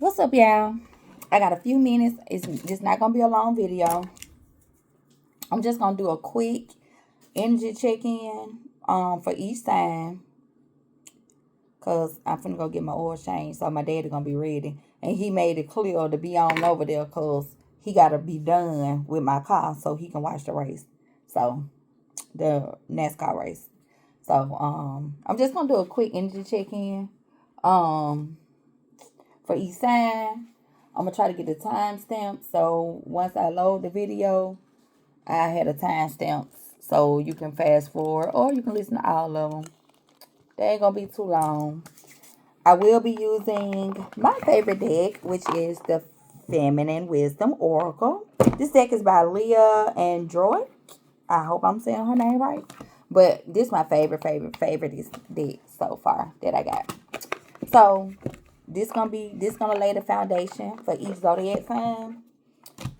What's up, y'all? I got a few minutes. It's just not gonna be a long video. I'm just gonna do a quick energy check-in for each time, cause I'm finna go get my oil change, so my daddy gonna be ready. And he made it clear to be on over there, cause he gotta be done with my car so he can watch the race. So the NASCAR race. So I'm just gonna do a quick energy check-in. Um for each sign. I'm gonna try to get the timestamp. So once I load the video, I had a timestamp so you can fast forward or you can listen to all of them. They ain't gonna be too long. I will be using my favorite deck, which is the Feminine Wisdom Oracle. This deck is by Leah Android. I hope I'm saying her name right. But this is my favorite is deck so far that I got. So this gonna lay the foundation for each zodiac sign,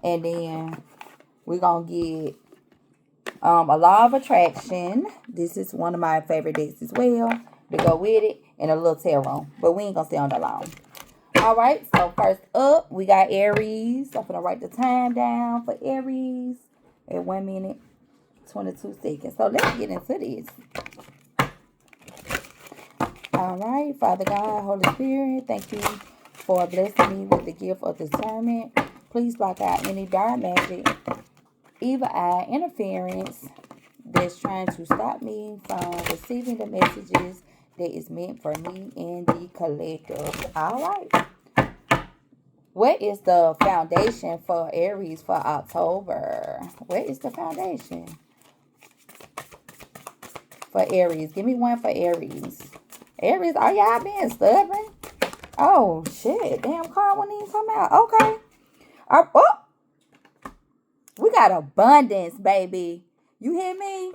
and then we're gonna get a law of attraction. This is one of my favorite decks as well to go with it, and a little tarot. But we ain't gonna stay on that long. All right. So first up, we got Aries. I'm gonna write the time down for Aries at 1 minute 22 seconds. So let's get into this. All right, Father God, Holy Spirit, thank you for blessing me with the gift of discernment. Please block out any dark magic, evil eye interference that's trying to stop me from receiving the messages that is meant for me and the collective. All right. What is the foundation for Aries for October? What is the foundation for Aries? Give me one for Aries. Aries, are y'all being stubborn? Oh, shit. Damn, car wouldn't even come out. Okay. Oh, we got abundance, baby. You hear me?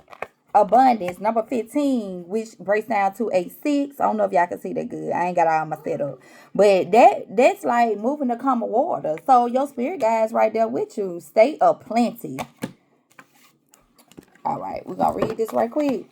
Abundance, number 15, which breaks down to a 6. I don't know if y'all can see that good. I ain't got all my setup. But that's like moving to calm water. So your spirit guides right there with you. State of plenty. All right. We're going to read this right quick.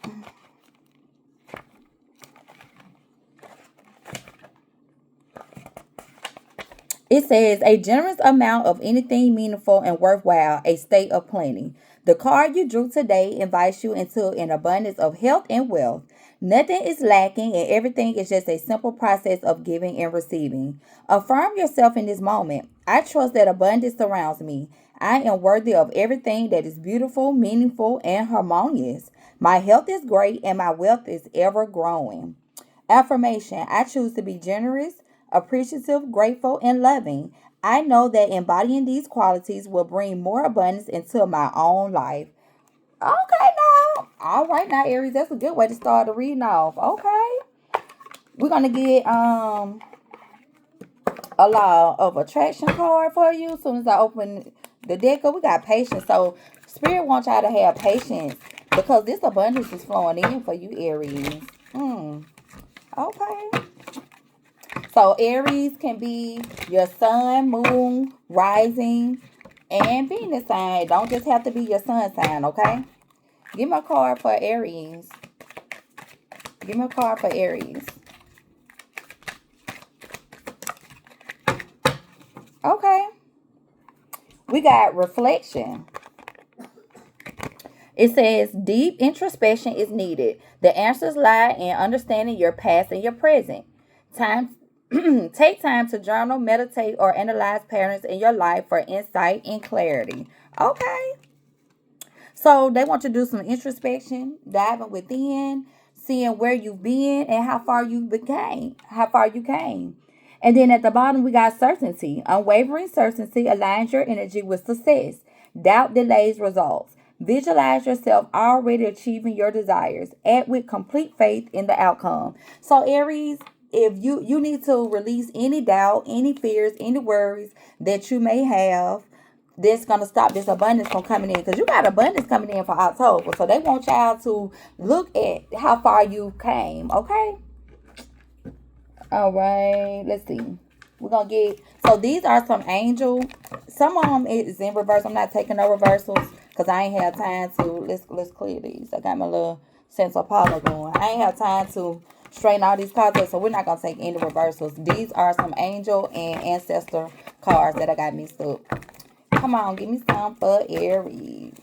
It says a generous amount of anything meaningful and worthwhile, a state of plenty. The card you drew today invites you into an abundance of health and wealth. Nothing is lacking and everything is just a simple process of giving and receiving. Affirm yourself in this moment. I trust that abundance surrounds me. I am worthy of everything that is beautiful, meaningful, and harmonious. My health is great and my wealth is ever growing. Affirmation: I choose to be generous, appreciative, grateful, and loving. I know that embodying these qualities will bring more abundance into my own life. Okay, now. All right, now, Aries, that's a good way to start the reading off. Okay. We're going to get a law of attraction card for you. As soon as I open the deck up, we got patience. So, Spirit wants y'all to have patience because this abundance is flowing in for you, Aries. Okay. So Aries can be your sun, moon, rising, and Venus sign. It don't just have to be your sun sign, okay? Give me a card for Aries. Give me a card for Aries. Okay. We got reflection. It says deep introspection is needed. The answers lie in understanding your past and your present. Time Take time to journal, meditate, or analyze patterns in your life for insight and clarity. Okay. So they want you to do some introspection, diving within, seeing where you've been and how far you came. And then at the bottom, we got certainty. Unwavering certainty aligns your energy with success. Doubt delays results. Visualize yourself already achieving your desires. Act with complete faith in the outcome. So, Aries, if you need to release any doubt, any fears, any worries that you may have, this gonna stop this abundance from coming in because you got abundance coming in for October. So they want y'all to look at how far you came. Okay. All right. Let's see. We're gonna get so these are some angel. Some of them is in reverse. I'm not taking no reversals because I ain't have time to. Let's clear these. I got my little sense of Paula going. I ain't have time to straighten all these cards up, so we're not going to take any reversals. These are some angel and ancestor cards that I got mixed up. Come on, give me some for Aries.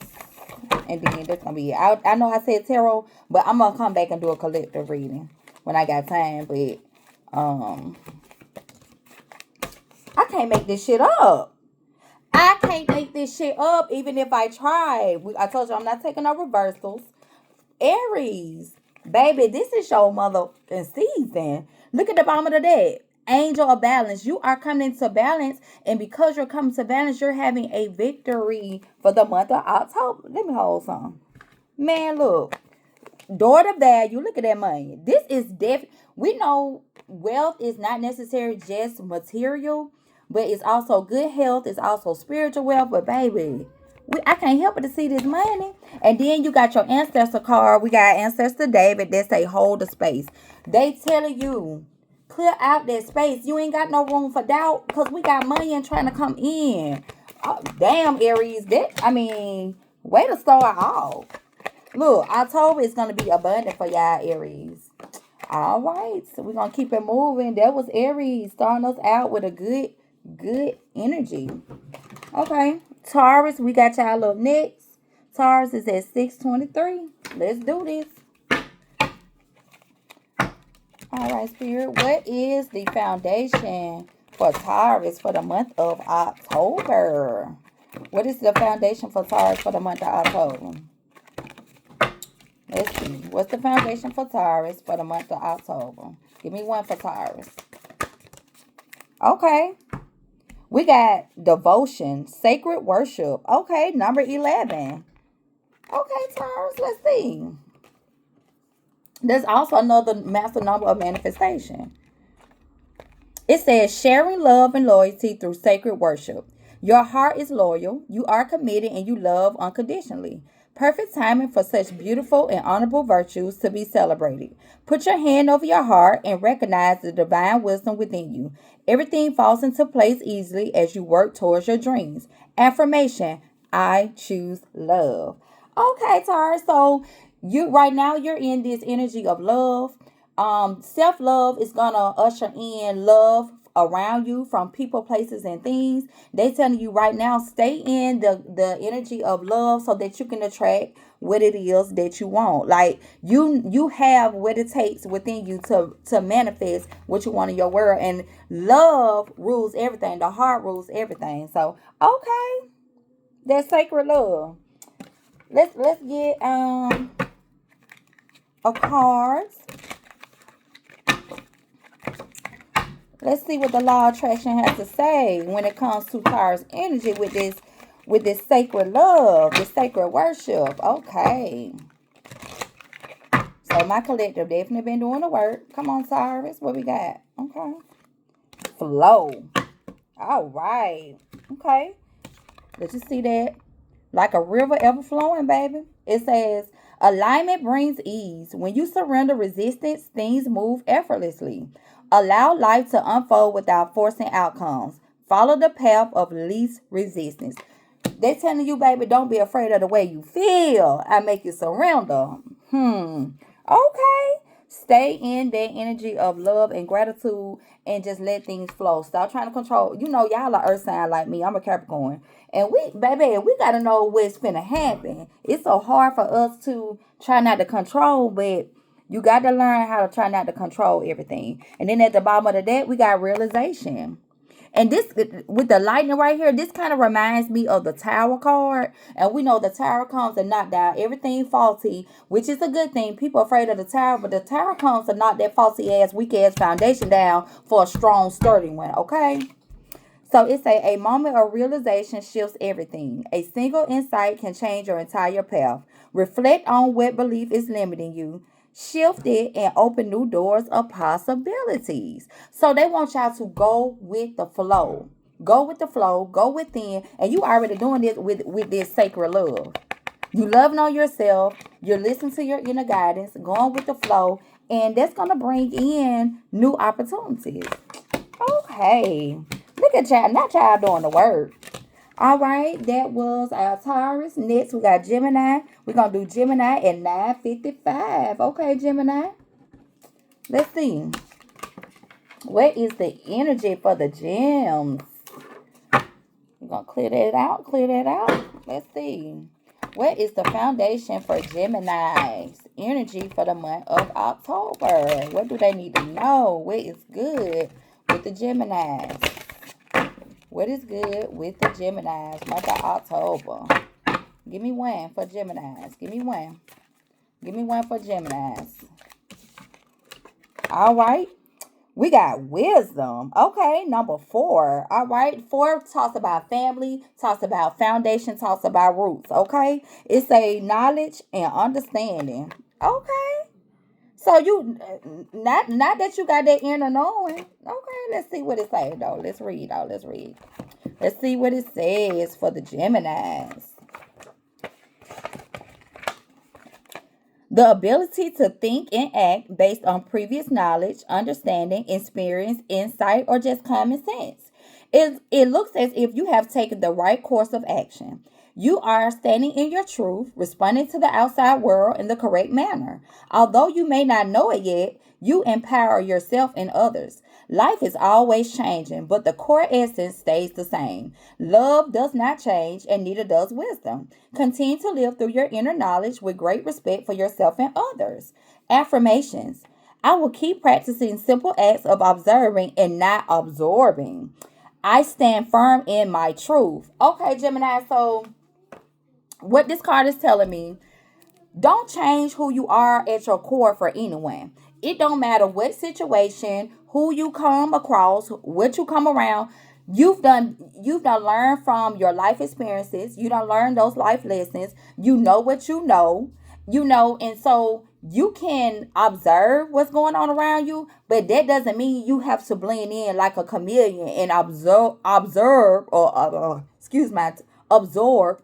And then that's going to be it. I know I said tarot, but I'm going to come back and do a collective reading when I got time. But I can't make this shit up. I can't make this shit up even if I try. I told you I'm not taking no reversals. Aries, baby, this is your motherfucking season. Look at the bottom of the deck. Angel of balance. You are coming into balance, and because you're coming to balance, you're having a victory for the month of October. Let me hold some. Man, look. Door to value. Look at that money. This is we know wealth is not necessarily just material, but it's also good health. It's also spiritual wealth. But baby, I can't help but to see this money. And then you got your ancestor card. We got Ancestor David that say hold the space. They telling you clear out that space. You ain't got no room for doubt because we got money and trying to come in. Oh, damn, Aries. Way to start off. Look, October is going to be abundant for y'all, Aries. All right. So we're going to keep it moving. That was Aries starting us out with a good energy. Okay. Taurus, we got y'all up next. Taurus is at 623. Let's do this. All right, Spirit. What is the foundation for Taurus for the month of October? What is the foundation for Taurus for the month of October? Let's see. What's the foundation for Taurus for the month of October? Give me one for Taurus. Okay. We got devotion, sacred worship. Okay, number 11. Okay, Taurus, let's see. There's also another master number of manifestation. It says sharing love and loyalty through sacred worship. Your heart is loyal, you are committed, and you love unconditionally. Perfect timing for such beautiful and honorable virtues to be celebrated. Put your hand over your heart and recognize the divine wisdom within you. Everything falls into place easily as you work towards your dreams. Affirmation: I choose love. Okay, Taurus. So you right now you're in this energy of love. Self-love is gonna usher in love around you from people, places, and things. They telling you right now, stay in the energy of love so that you can attract what it is that you want. Like you have what it takes within you to manifest what you want in your world. And love rules everything. The heart rules everything. So okay, that's sacred love. Let's get a cards. Let's see what the law of attraction has to say when it comes to Taurus energy with this sacred love, this sacred worship. Okay. So my collective definitely been doing the work. Come on, Taurus. What we got? Okay. Flow. All right. Okay. Let's just see that. Like a river ever flowing, baby. It says, alignment brings ease. When you surrender resistance, things move effortlessly. Allow life to unfold without forcing outcomes. Follow the path of least resistance. They're telling you, baby, don't be afraid of the way you feel. I make you surrender. Okay. Stay in that energy of love and gratitude and just let things flow. Stop trying to control. You know, y'all are earth sign like me. I'm a Capricorn. And we got to know what's finna happen. It's so hard for us to try not to control, but you got to learn how to try not to control everything. And then at the bottom of the deck, we got realization. And this, with the lightning right here, this kind of reminds me of the Tower card. And we know the Tower comes to knock down everything faulty, which is a good thing. People are afraid of the Tower, but the Tower comes to knock that faulty ass, weak ass foundation down for a strong, sturdy one, okay? So it's a moment of realization shifts everything. A single insight can change your entire path. Reflect on what belief is limiting you. Shift it and open new doors of possibilities. So they want y'all to go with the flow. Go with the flow. Go within. And you already doing this with this sacred love. You loving on yourself. You're listening to your inner guidance. Going with the flow. And that's going to bring in new opportunities. Okay. Look at y'all. Not y'all doing the work. All right, that was our Taurus. Next, we got Gemini. We're going to do Gemini at 9:55. Okay, Gemini. Let's see. What is the energy for the gems? We're going to clear that out. Clear that out. Let's see. What is the foundation for Gemini's energy for the month of October? What do they need to know? What is good with the Geminis? What is good with the Geminis month of October? Give me one for Geminis. Give me one. Give me one for Geminis. All right. We got wisdom. Okay, number 4. All right. 4 talks about family, talks about foundation, talks about roots. Okay. It's a knowledge and understanding. Okay. So you not that you got that inner knowing. Okay, let's see what it says though. Let's read though. Let's read. Let's see what it says for the Geminis. The ability to think and act based on previous knowledge, understanding, experience, insight, or just common sense. It looks as if you have taken the right course of action. You are standing in your truth, responding to the outside world in the correct manner. Although you may not know it yet, you empower yourself and others. Life is always changing, but the core essence stays the same. Love does not change, and neither does wisdom. Continue to live through your inner knowledge with great respect for yourself and others. Affirmations. I will keep practicing simple acts of observing and not absorbing. I stand firm in my truth. Okay, Gemini, so what this card is telling me, don't change who you are at your core for anyone. It don't matter what situation, who you come across, what you come around. You've done learned from your life experiences. You don't learn those life lessons. You know what you know, and so you can observe what's going on around you, but that doesn't mean you have to blend in like a chameleon and observe or excuse me, absorb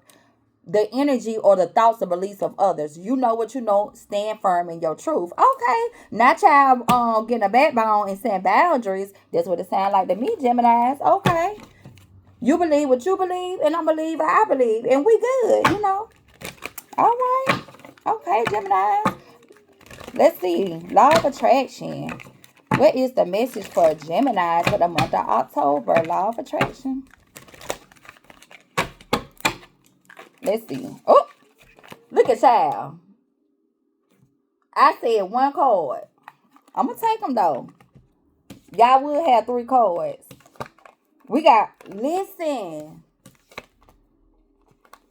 the energy or the thoughts or beliefs of others. You know what you know. Stand firm in your truth. Okay, not y'all getting a backbone and setting boundaries. That's what it sounds like to me, Gemini's. Okay, you believe what you believe, and I believe what I believe, and we good. You know. All right. Okay, Gemini. Let's see. Law of attraction. What is the message for Gemini for the month of October? Law of attraction. Let's see. Oh, look at y'all. I said one card. I'm going to take them though. Y'all will have 3 cards. We got, listen.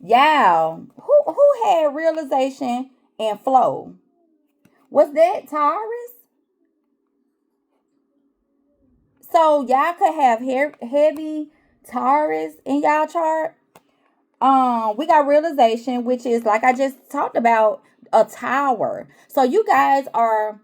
Y'all, who had realization and flow? Was that Taurus? So y'all could have heavy Taurus in y'all chart. We got realization, which is like I just talked about, a tower. So you guys are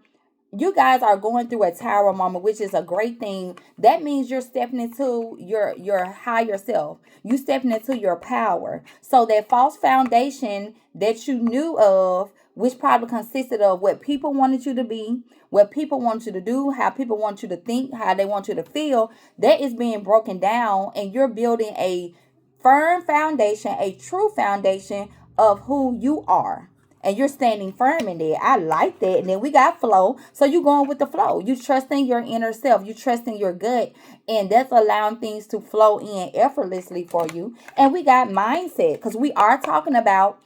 going through a tower moment, which is a great thing. That means you're stepping into your higher self. You stepping into your power. So that false foundation that you knew of, which probably consisted of what people wanted you to be, what people want you to do, how people want you to think, how they want you to feel, that is being broken down, and you're building a firm foundation, a true foundation of who you are. And you're standing firm in there. I like that. And then we got flow. So you going with the flow. You trusting your inner self. You trusting your gut. And that's allowing things to flow in effortlessly for you. And we got mindset. Because we are talking about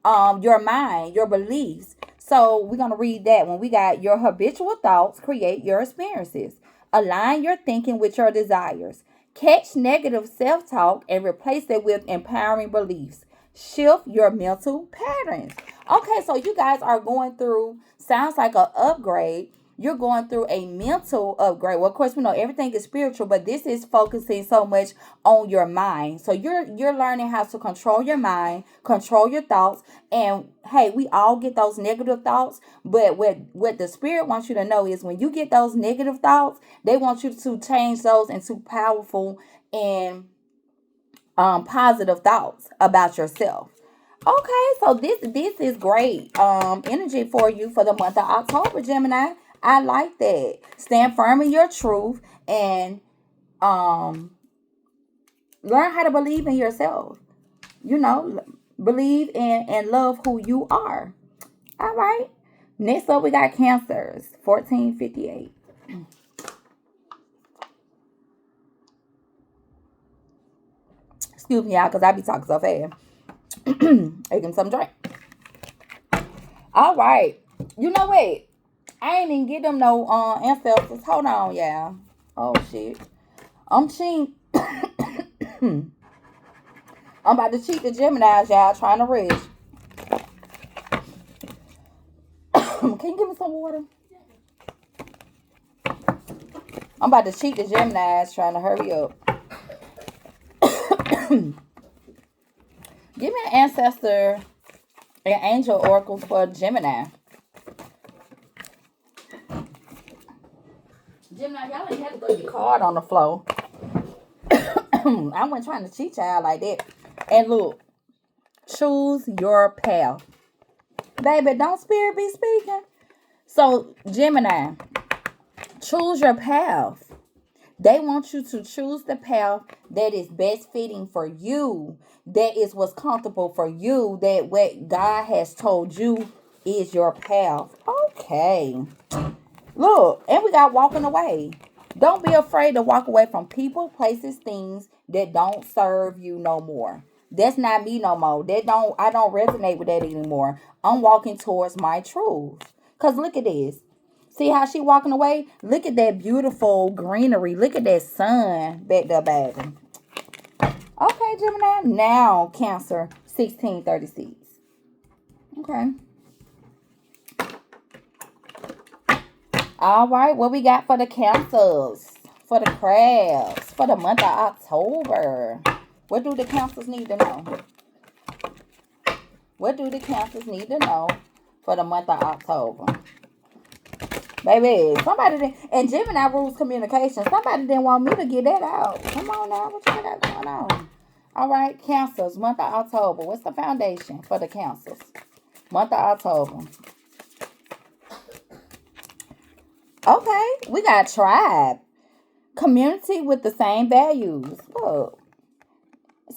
your mind, your beliefs. So we're going to read that one. We got your habitual thoughts create your experiences. Align your thinking with your desires. Catch negative self talk and replace it with empowering beliefs. Shift your mental patterns. Okay, so you guys are going through, sounds like an upgrade. You're going through a mental upgrade. Well, of course, we know everything is spiritual, but this is focusing so much on your mind. So you're learning how to control your mind, control your thoughts. And hey, we all get those negative thoughts, but what the spirit wants you to know is when you get those negative thoughts, they want you to change those into powerful and positive thoughts about yourself. Okay, so this is great energy for you for the month of October, Gemini. I like that. Stand firm in your truth and um learn how to believe in yourself. You know, believe in and love who you are. All right. Next up, we got Cancers, 1458. Excuse me, y'all, because I be talking so fast. Taking some drink. All right. You know what? I ain't even get them no ancestors. Hold on, y'all. Oh, shit. I'm cheating. I'm about to cheat the Geminis, y'all, trying to rest. Can you give me some water? I'm about to cheat the Geminis, trying to hurry up. Give me an ancestor and angel oracles for Gemini. Gemini, y'all ain't had to put your card on the floor. I wasn't trying to cheat y'all like that. And look, choose your path. Baby, don't spirit be speaking. So, Gemini, choose your path. They want you to choose the path that is best fitting for you, that is what's comfortable for you, that what God has told you is your path. Okay. Look, and we got walking away. Don't be afraid to walk away from people, places, things that don't serve you no more. That's not me no more. I don't resonate with that anymore. I'm walking towards my truth. Cause look at this. See how she walking away? Look at that beautiful greenery. Look at that sun back there, baby. Okay, Gemini. Now, Cancer, 1636. Okay. All right, what we got for the Cancers? For the Crabs? For the month of October? What do the Cancers need to know? What do the Cancers need to know for the month of October? Baby, somebody didn't, and Gemini rules communication. Somebody didn't want me to get that out. Come on now, what you got going on? All right, Cancers, month of October. What's the foundation for the Cancers? Month of October. Okay, we got tribe. Community with the same values. Look.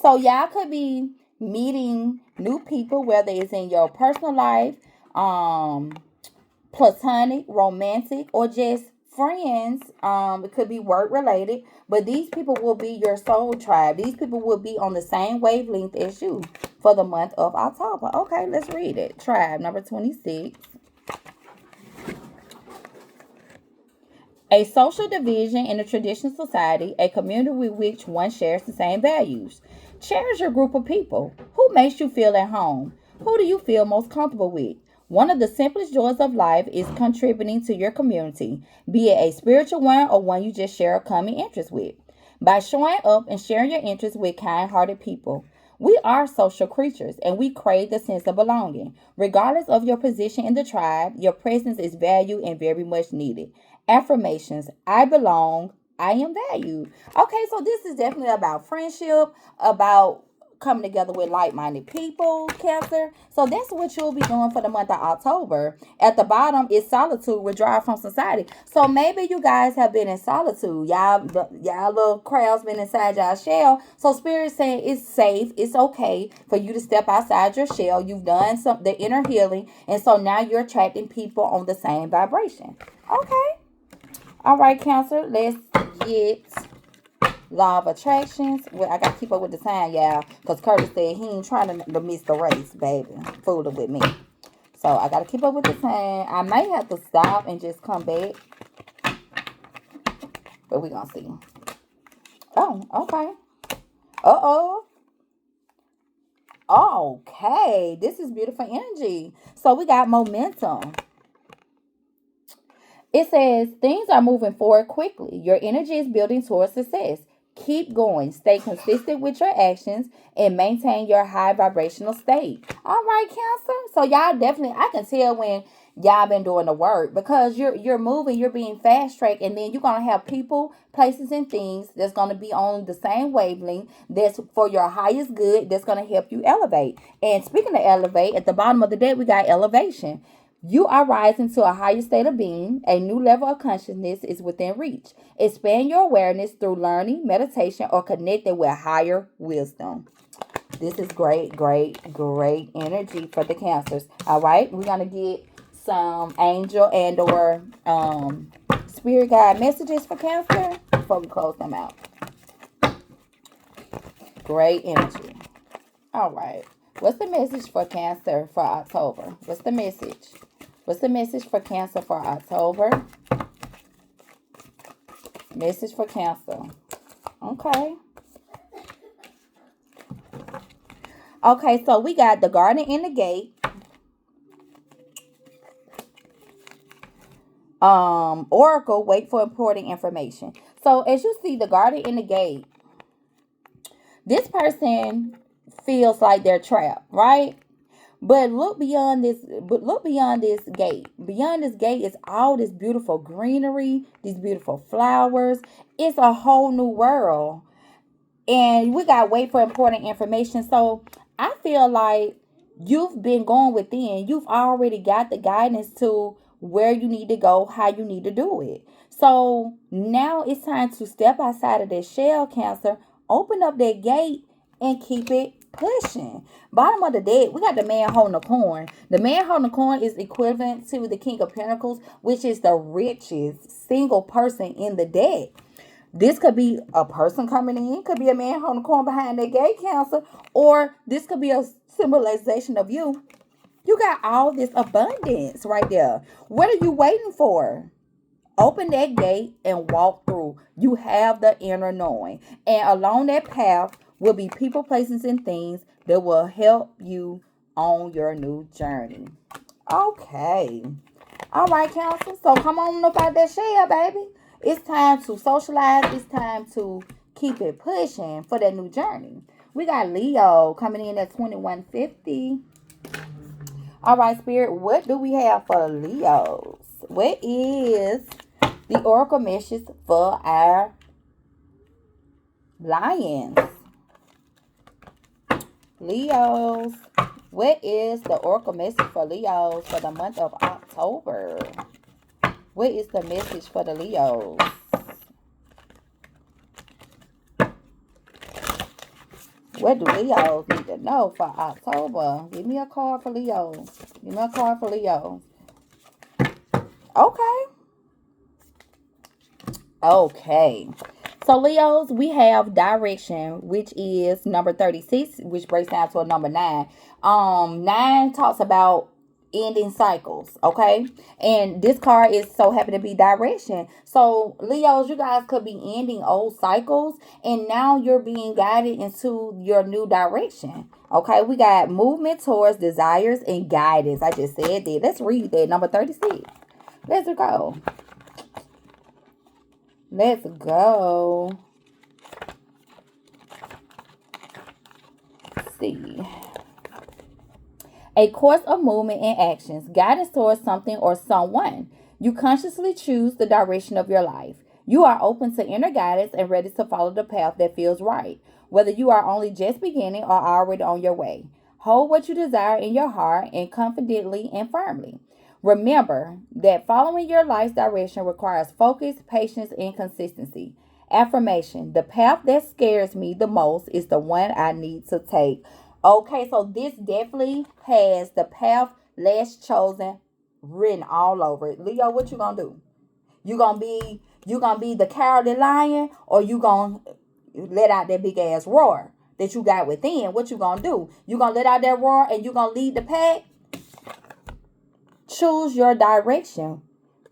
So y'all could be meeting new people, whether it's in your personal life, platonic, romantic, or just friends. It could be work related, but these people will be your soul tribe. These people will be on the same wavelength as you for the month of October. Okay, let's read it. Tribe number 26. A social division in a traditional society, a community with which one shares the same values. Cherish your group of people. Who makes you feel at home? Who do you feel most comfortable with? One of the simplest joys of life is contributing to your community, be it a spiritual one or one you just share a common interest with. By showing up and sharing your interests with kind hearted people, we are social creatures and we crave the sense of belonging. Regardless of your position in the tribe, your presence is valued and very much needed. Affirmations: I belong, I am valued. Okay, so this is definitely about friendship, about coming together with like-minded people, Cancer. So that's what you'll be doing for the month of October. At the bottom is solitude, withdrawal from society. So maybe you guys have been in solitude. Y'all little crowds been inside y'all shell. So Spirit saying it's safe, it's okay for you to step outside your shell. You've done the inner healing, and so now you're attracting people on the same vibration. Okay. All right, Cancer. Let's get Law of Attractions. Well, I got to keep up with the time, y'all. Because Curtis said he ain't trying to miss the race, baby. Fooling with me. So, I got to keep up with the time. I may have to stop and just come back. But we going to see. Oh, okay. Uh-oh. Okay. This is beautiful energy. So, we got momentum. It says things are moving forward quickly. Your energy is building towards success. Keep going. Stay consistent with your actions and maintain your high vibrational state. All right, Cancer. So y'all definitely, I can tell when y'all been doing the work because you're moving, you're being fast tracked, and then you're gonna have people, places, and things that's gonna be on the same wavelength. That's for your highest good. That's gonna help you elevate. And speaking of elevate, at the bottom of the deck we got elevation. You are rising to a higher state of being. A new level of consciousness is within reach. Expand your awareness through learning, meditation, or connecting with higher wisdom. This is great, great, great energy for the Cancers. All right, we're going to get some angel and or spirit guide messages for Cancer before we close them out. Great energy. All right. What's the message for Cancer for October? What's the message? What's the message for Cancer for October? Message for Cancer. Okay. Okay, so we got the Garden in the Gate. Oracle, wait for important information. So as you see the Garden in the Gate, this person feels like they're trapped, right? But look beyond this. But look beyond this gate. Beyond this gate is all this beautiful greenery, these beautiful flowers. It's a whole new world, and we gotta wait for important information. So I feel like you've been going within. You've already got the guidance to where you need to go, how you need to do it. So now it's time to step outside of that shell, Cancer. Open up that gate and keep it pushing. Bottom of the deck, we got the man holding a coin. The man holding a coin is equivalent to the King of Pentacles, which is the richest single person in the deck. This could be a person coming in, could be a man holding a coin behind their gate, Cancer, or this could be a symbolization of you. You got all this abundance right there. What are you waiting for? Open that gate and walk through. You have the inner knowing. And along that path will be people, places, and things that will help you on your new journey. Okay. All right, Cancer. So come on up out that shell, baby. It's time to socialize. It's time to keep it pushing for that new journey. We got Leo coming in at 2150. All right, Spirit, what do we have for Leos? What is the oracle message for our lions? Leos, what is the oracle message for Leos for the month of October? What is the message for the Leos? What do Leos need to know for October? Give me a card for Leos. Give me a card for Leos. Okay. Okay. So Leos, we have direction, which is number 36, which breaks down to a number 9. 9 talks about ending cycles, okay? And this card is so happy to be direction. So Leos, you guys could be ending old cycles and now you're being guided into your new direction. Okay, we got movement towards desires and guidance. I just said that. Let's read that. Number 36. Let's go. Let's go. Let's see. A course of movement and actions, guidance towards something or someone. You consciously choose the direction of your life. You are open to inner guidance and ready to follow the path that feels right, whether you are only just beginning or already on your way. Hold what you desire in your heart and confidently and firmly. Remember that following your life's direction requires focus, patience, and consistency. Affirmation: the path that scares me the most is the one I need to take. Okay, so this definitely has the path less chosen written all over it. Leo, what you gonna do? You gonna be the cowardly lion, or you gonna let out that big ass roar that you got within? What you gonna do? You gonna let out that roar and you gonna lead the pack? Choose your direction.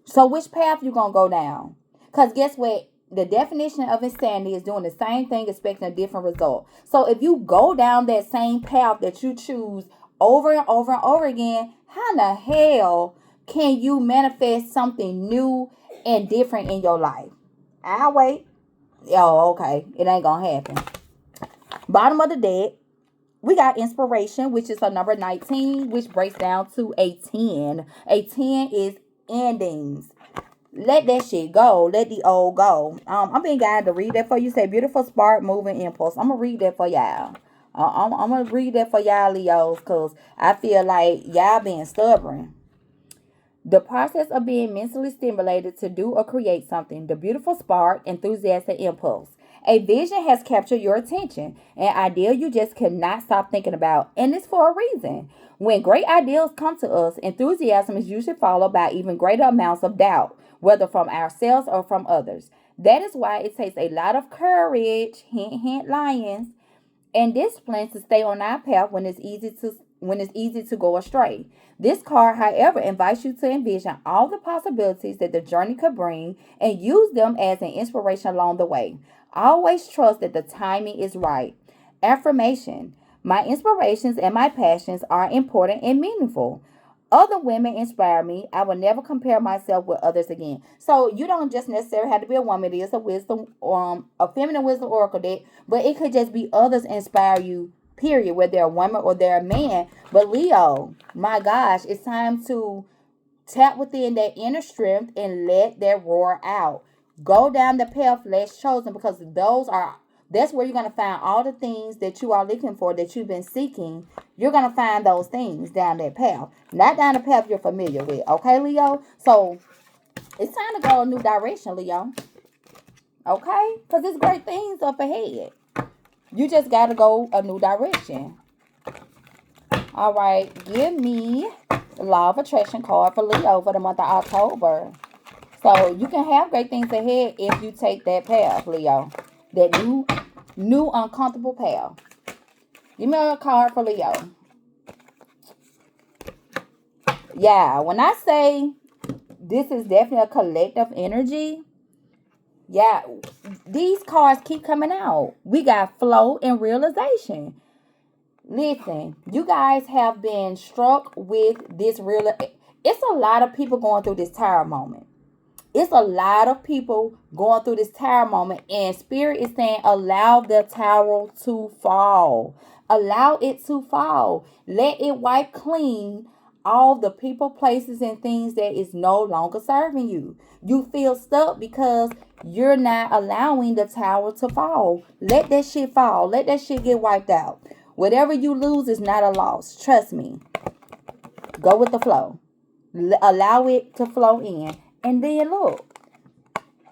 So which path you gonna go down? Because guess what? The definition of insanity is doing the same thing, expecting a different result. So if you go down that same path that you choose over and over and over again, how in the hell can you manifest something new and different in your life? I'll wait. Oh, okay. It ain't gonna happen. Bottom of the deck, we got inspiration, which is a number 19, which breaks down to a 10. A 10 is endings. Let that shit go. Let the old go. I'm being guided to read that for you. Say beautiful spark, moving impulse. I'm gonna read that for y'all. I'm gonna read that for y'all, Leos, because I feel like y'all being stubborn. The process of being mentally stimulated to do or create something. The beautiful spark, enthusiastic impulse. A vision has captured your attention, an ideal you just cannot stop thinking about, and it's for a reason. When great ideals come to us, enthusiasm is usually followed by even greater amounts of doubt, whether from ourselves or from others. That is why it takes a lot of courage, hint, hint, lions, and discipline to stay on our path when it's easy to go astray. This card, however, invites you to envision all the possibilities that the journey could bring and use them as an inspiration along the way. Always trust that the timing is right. Affirmation. My inspirations and my passions are important and meaningful. Other women inspire me. I will never compare myself with others again. So you don't just necessarily have to be a woman. It is a wisdom, a feminine wisdom oracle deck, but it could just be others inspire you. Period. Whether they're a woman or they're a man. But Leo, my gosh, it's time to tap within that inner strength and let that roar out. Go down the path less chosen because that's where you're going to find all the things that you are looking for, that you've been seeking. You're going to find those things down that path. Not down the path you're familiar with. Okay, Leo? So it's time to go a new direction, Leo. Okay? Because there's great things up ahead. You just got to go a new direction. All right. Give me the Law of Attraction card for Leo for the month of October. So you can have great things ahead if you take that path, Leo. That new uncomfortable path. Give me a card for Leo. Yeah, when I say this is definitely a collective energy, yeah, these cards keep coming out. We got flow and realization. Listen, you guys have been struck with this real. It's a lot of people going through this tower moment. It's a lot of people going through this tower moment, and Spirit is saying, allow the tower to fall. Allow it to fall. Let it wipe clean all the people, places, and things that is no longer serving you. You feel stuck because you're not allowing the tower to fall. Let that shit fall. Let that shit get wiped out. Whatever you lose is not a loss. Trust me. Go with the flow. Allow it to flow in. And then look,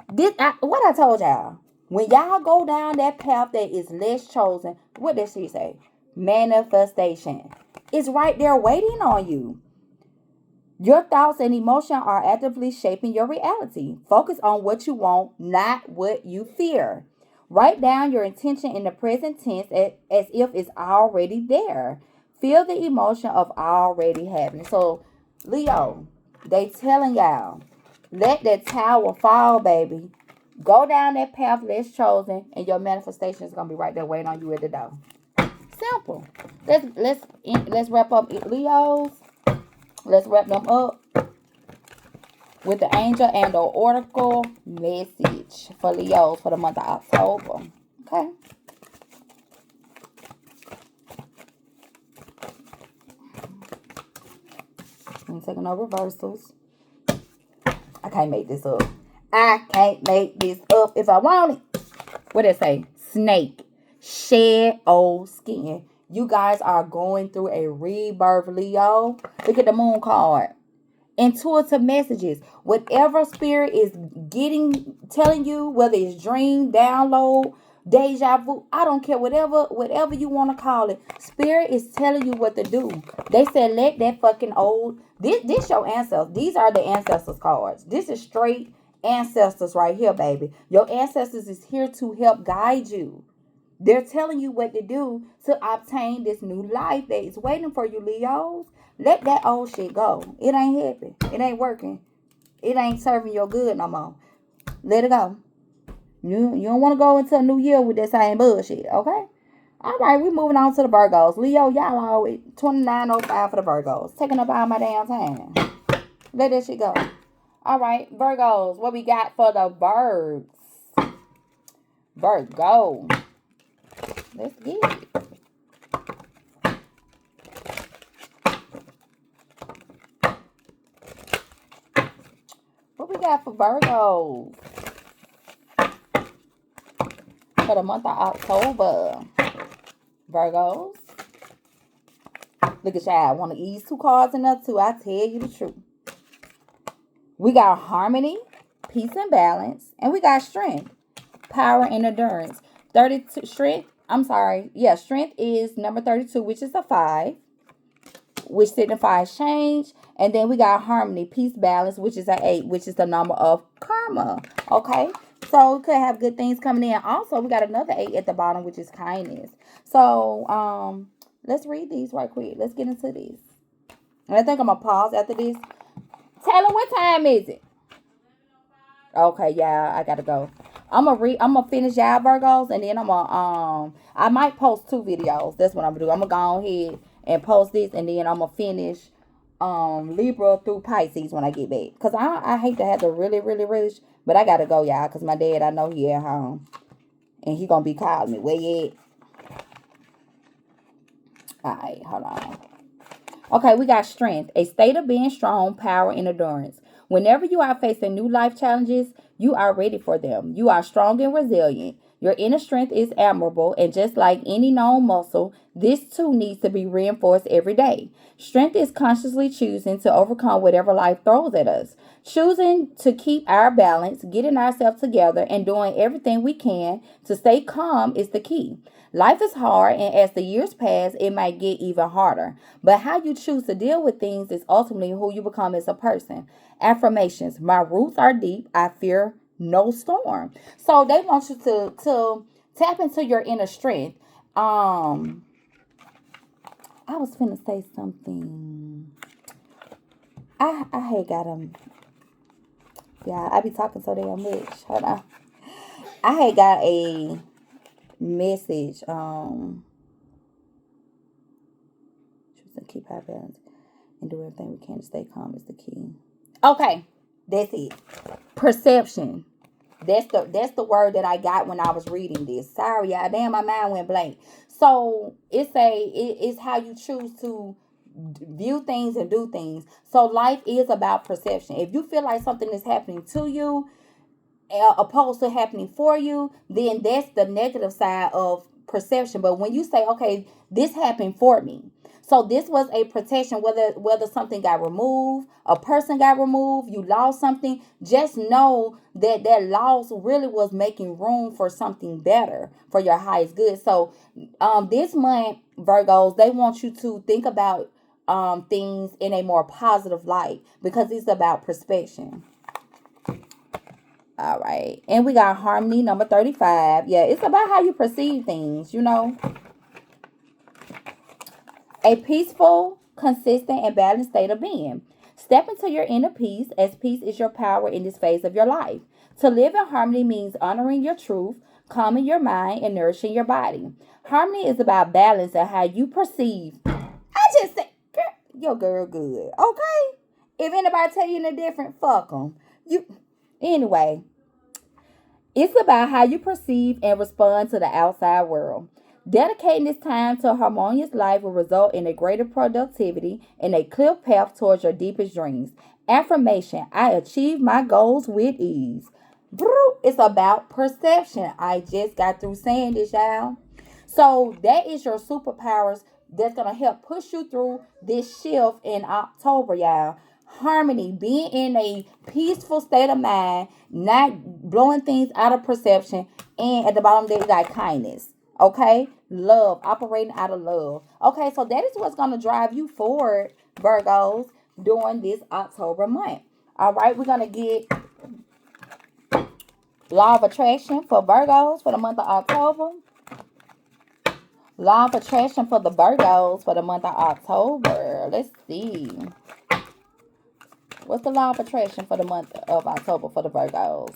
what I told y'all. When y'all go down that path that is less chosen, what does she say? Manifestation. It's right there waiting on you. Your thoughts and emotion are actively shaping your reality. Focus on what you want, not what you fear. Write down your intention in the present tense as if it's already there. Feel the emotion of already having. So, Leo, they telling y'all, let that tower fall, baby. Go down that path less chosen, and your manifestation is gonna be right there waiting on you at the door. Simple. Let's wrap up Leos. Let's wrap them up with the angel and the oracle message for Leos for the month of October. Okay. I'm taking no reversals. I can't make this up. I can't make this up if I want it. What did it say? Snake. Shed old skin. You guys are going through a rebirth, Leo. Look at the moon card. Intuitive messages. Whatever spirit is telling you, whether it's dream, download, deja vu, I don't care, whatever you want to call it. Spirit is telling you what to do. They said let that fucking old this your ancestors. These are the ancestors cards. This is straight ancestors right here, baby. Your ancestors is here to help guide you. They're telling you what to do to obtain this new life that is waiting for you, Leos. Let that old shit go. It ain't happy. It ain't working. It ain't serving your good no more. Let it go. You don't want to go into a new year with that same bullshit, okay? All right, we're moving on to the Virgos. Leo, y'all always 29:05 for the Virgos. Taking up all my damn time. Let that shit go. All right, Virgos, what we got for the birds? Virgo. Let's get it. What we got for Virgos for the month of October? Virgos. Look at y'all. Want to ease two cards enough too? I tell you the truth. We got harmony, peace and balance, and we got strength. power, and endurance. 32 strength. I'm sorry. Yeah, strength is number 32, which is a 5, which signifies change. And then we got harmony, peace, balance, which is an 8, which is the number of karma. Okay. So we could have good things coming in. Also, we got another 8 at the bottom, which is kindness. So let's read these right quick. Let's get into this. And I think I'm gonna pause after this. Taylor, what time is it? Okay, yeah, I gotta go. I'm gonna finish y'all Virgos, and then I'm gonna I might post 2 videos. That's what I'm gonna do. I'm gonna go ahead and post this, and then I'm gonna finish Libra through Pisces when I get back. Cause I hate to have to really rush, but I gotta go, y'all. Cause my dad, I know he at home, and he gonna be calling me. Where you at? All right, hold on. Okay, we got strength, a state of being strong, power, and endurance. Whenever you are facing new life challenges, you are ready for them. You are strong and resilient. Your inner strength is admirable, and just like any known muscle, this too needs to be reinforced every day. Strength is consciously choosing to overcome whatever life throws at us, choosing to keep our balance, getting ourselves together, and doing everything we can to stay calm is the key. Life is hard, and as the years pass, it might get even harder. But how you choose to deal with things is ultimately who you become as a person. Affirmations. My roots are deep. I fear no storm. So they want you to tap into your inner strength. I was finna say something. I hate got them. Yeah, I be talking so damn much. Hold on. I had got a message. Choose to keep our balance and do everything we can to stay calm is the key. Okay, that's it. Perception. That's the word that I got when I was reading this. Sorry, y'all. Damn, my mind went blank. So it's how you choose to view things and do things. So life is about perception. If you feel like something is happening to you, opposed to happening for you, then that's the negative side of perception. But when you say, okay, this happened for me, so this was a protection, whether something got removed, a person got removed, you lost something, just know that that loss really was making room for something better for your highest good. So this month, Virgos, they want you to think about things in a more positive light because it's about perspective. All right. And we got harmony number 35. Yeah, it's about how you perceive things, A peaceful, consistent, and balanced state of being. Step into your inner peace, as peace is your power in this phase of your life. To live in harmony means honoring your truth, calming your mind, and nourishing your body. Harmony is about balance and how you perceive. I just said, girl, your girl good, okay? If anybody tell you any different, fuck them. Anyway, it's about how you perceive and respond to the outside world. Dedicating this time to a harmonious life will result in a greater productivity and a clear path towards your deepest dreams. Affirmation: I achieve my goals with ease. It's about perception. I just got through saying this, y'all. So that is your superpowers that's gonna help push you through this shift in October, y'all. Harmony, being in a peaceful state of mind, not blowing things out of perception, and at the bottom there you got kindness. Okay, love, operating out of love. Okay, so that is what's gonna drive you forward, Virgos, during this October month. All right, we're gonna get law of attraction for Virgos for the month of October. Law of attraction for the Virgos for the month of October. Let's see. What's the law of attraction for the month of October for the Virgos?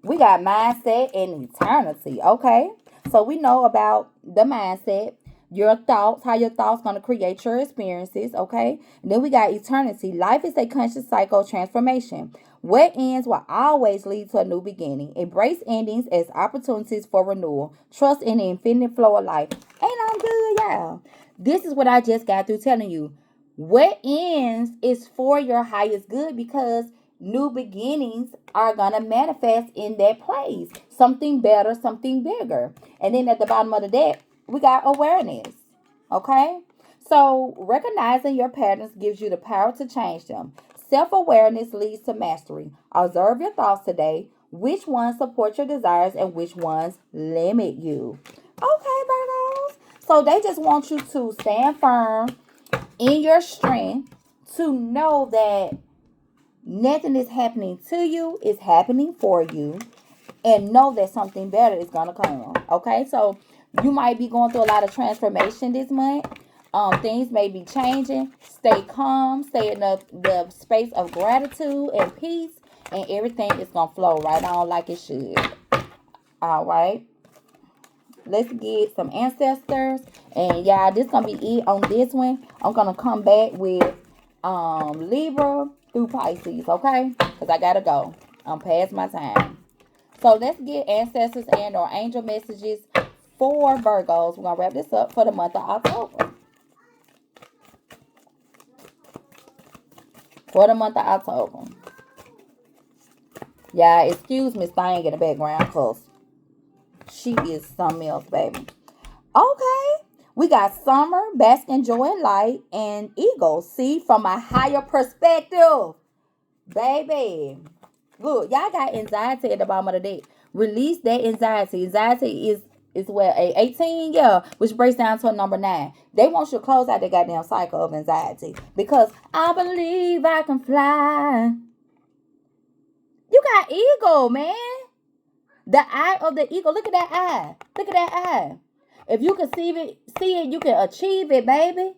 We got mindset and eternity. Okay. So we know about the mindset, your thoughts, how your thoughts going to create your experiences. Okay. And then we got eternity. Life is a conscious cycle of transformation. What ends will always lead to a new beginning. Embrace endings as opportunities for renewal. Trust in the infinite flow of life. Ain't I'm good, y'all. This is what I just got through telling you. What ends is for your highest good because new beginnings are going to manifest in that place. Something better, something bigger. And then at the bottom of the deck, we got awareness. Okay? So recognizing your patterns gives you the power to change them. Self-awareness leads to mastery. Observe your thoughts today. Which ones support your desires and which ones limit you? Okay, Virgos. So they just want you to stand firm in your strength, to know that nothing is happening to you, it's happening for you, and know that something better is gonna come. Okay, so you might be going through a lot of transformation this month. Things may be changing. Stay calm, stay in the space of gratitude and peace, and everything is gonna flow right on like it should. All right, let's get some ancestors, and yeah, this gonna be it on this one. I'm gonna come back with Libra through Pisces, okay? Because I gotta go. I'm past my time. So let's get ancestors and or angel messages for Virgos. We're gonna wrap this up for the month of October. For the month of October. Yeah, excuse Miss Thing in the background because she is something else, baby. Okay. We got Summer, Bask in Joy and Light, and Eagle. See from a higher perspective. Baby. Look, y'all got anxiety at the bottom of the deck. Release that anxiety. Anxiety is what, a 18, yeah, which breaks down to a number 9. They want you to close out the goddamn cycle of anxiety. Because I believe I can fly. You got eagle, man. The eye of the eagle. Look at that eye. Look at that eye. If you can see it, you can achieve it, baby.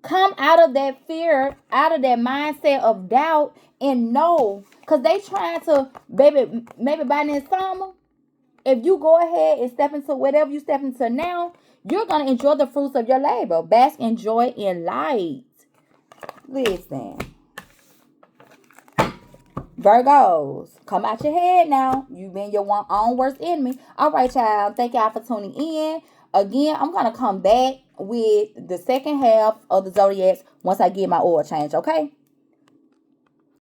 Come out of that fear, out of that mindset of doubt, and know. Because they trying to, baby, maybe by next summer, if you go ahead and step into whatever you step into now, you're going to enjoy the fruits of your labor. Bask in joy and light. Listen. Virgos, come out your head now. You've been your own worst enemy. All right, y'all. Thank y'all for tuning in. Again, I'm going to come back with the second half of the zodiacs once I get my oil change, okay?